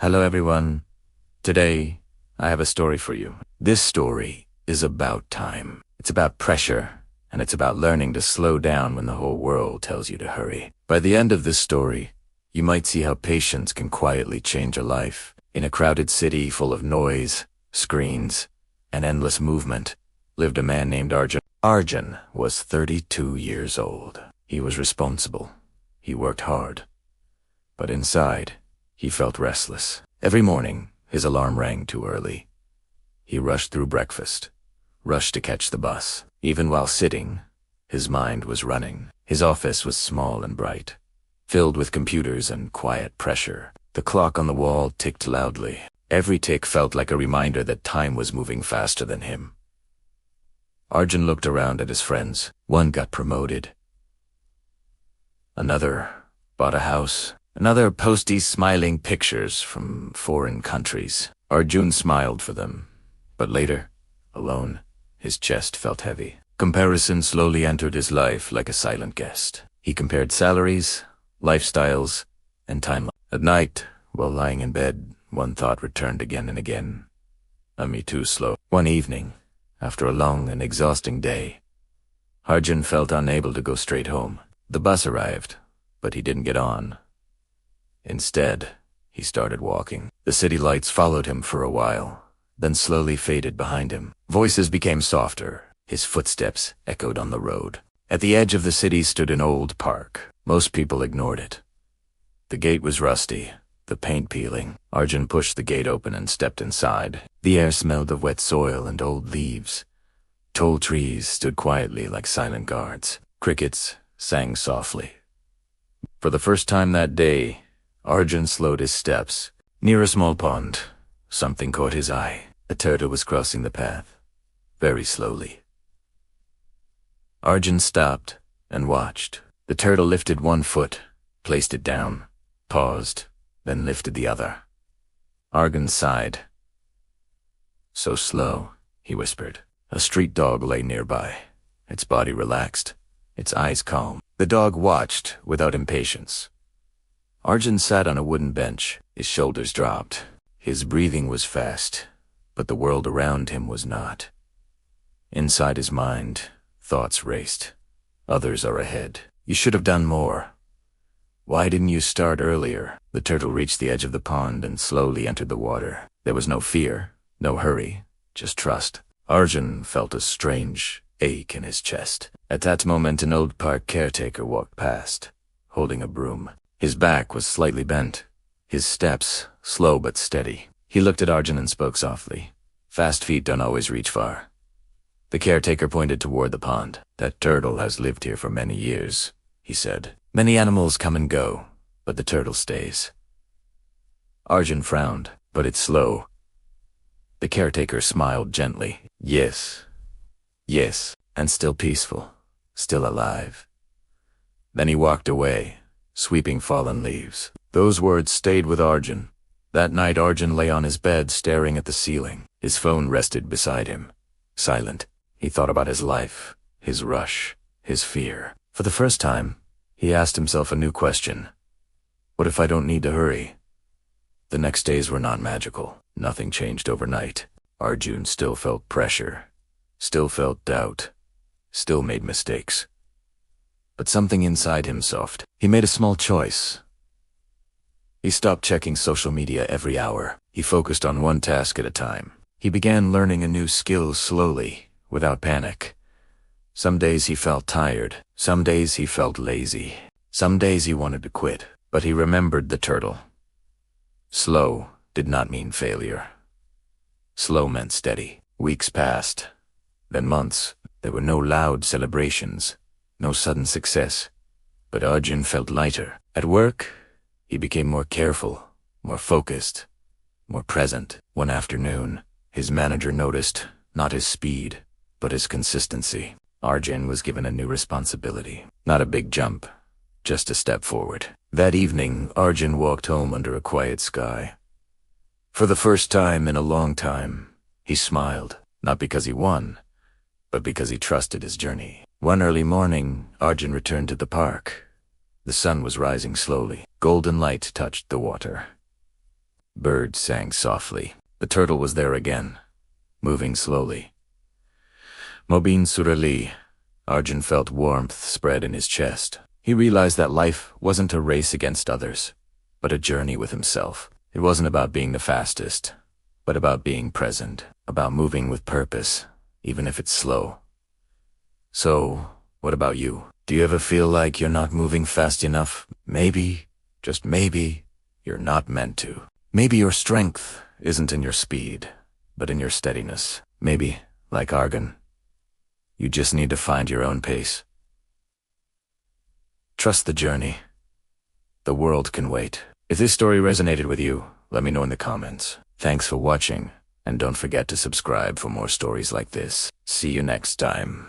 Hello everyone. Today, I have a story for you. This story is about time. It's about pressure, and it's about learning to slow down when the whole world tells you to hurry. By the end of this story, you might see how patience can quietly change a life. In a crowded city full of noise, screens, and endless movement, lived a man named Arjun. Arjun was 32 years old. He was responsible. He worked hard. But inside, he felt restless. Every morning, his alarm rang too early. He rushed through breakfast, rushed to catch the bus. Even while sitting, his mind was running. His office was small and bright, filled with computers and quiet pressure. The clock on the wall ticked loudly. Every tick felt like a reminder that time was moving faster than him. Arjun looked around at his friends. One got promoted. Another bought a house. Another posted smiling pictures from foreign countries. Arjun smiled for them, but later, alone, his chest felt heavy. Comparison slowly entered his life like a silent guest. He compared salaries, lifestyles, and timelines. At night, while lying in bed, one thought returned again and again. Am I too slow? One evening, after a long and exhausting day, Arjun felt unable to go straight home. The bus arrived, but he didn't get on. Instead, he started walking. The city lights followed him for a while, then slowly faded behind him. Voices became softer. His footsteps echoed on the road. At the edge of the city stood an old park. Most people ignored it. The gate was rusty, the paint peeling. Arjun pushed the gate open and stepped inside. The air smelled of wet soil and old leaves. Tall trees stood quietly like silent guards. Crickets sang softly. For the first time that day, Arjun slowed his steps. Near a small pond, something caught his eye. A turtle was crossing the path, very slowly. Arjun stopped and watched. The turtle lifted one foot, placed it down, paused, then lifted the other. Arjun sighed. So slow, he whispered. A street dog lay nearby, its body relaxed, its eyes calm. The dog watched without impatience. Arjun sat on a wooden bench. His shoulders dropped. His breathing was fast, but the world around him was not. Inside his mind, thoughts raced. Others are ahead. You should have done more. Why didn't you start earlier? The turtle reached the edge of the pond and slowly entered the water. There was no fear, no hurry, just trust. Arjun felt a strange ache in his chest. At that moment, an old park caretaker walked past, holding a broom. His back was slightly bent, his steps slow but steady. He looked at Arjun and spoke softly. Fast feet don't always reach far. The caretaker pointed toward the pond. That turtle has lived here for many years, he said. Many animals come and go, but the turtle stays. Arjun frowned, but it's slow. The caretaker smiled gently. Yes, and still peaceful, still alive. Then he walked away, sweeping fallen leaves. Those words stayed with Arjun. That night Arjun lay on his bed staring at the ceiling. His phone rested beside him, silent. He thought about his life, his rush, his fear. For the first time, he asked himself a new question. What if I don't need to hurry? The next days were not magical. Nothing changed overnight. Arjun still felt pressure, still felt doubt, still made mistakes. But something inside him softened. He made a small choice. He stopped checking social media every hour. He focused on one task at a time. He began learning a new skill slowly, without panic. Some days he felt tired. Some days he felt lazy. Some days he wanted to quit. But he remembered the turtle. Slow did not mean failure. Slow meant steady. Weeks passed, then months. There were no loud celebrations. No sudden success, but Arjun felt lighter. At work, he became more careful, more focused, more present. One afternoon, his manager noticed not his speed, but his consistency. Arjun was given a new responsibility. Not a big jump, just a step forward. That evening, Arjun walked home under a quiet sky. For the first time in a long time, he smiled, not because he won, but because he trusted his journey. One early morning, Arjun returned to the park. The sun was rising slowly. Golden light touched the water. Birds sang softly. The turtle was there again, moving slowly. Mobin surali. Arjun felt warmth spread in his chest. He realized that life wasn't a race against others, but a journey with himself. It wasn't about being the fastest, but about being present, about moving with purpose, even if it's slow. So, what about you? Do you ever feel like you're not moving fast enough? Maybe, just maybe, you're not meant to. Maybe your strength isn't in your speed, but in your steadiness. Maybe, like Arjun, you just need to find your own pace. Trust the journey. The world can wait. If this story resonated with you, let me know in the comments. Thanks for watching, and don't forget to subscribe for more stories like this. See you next time.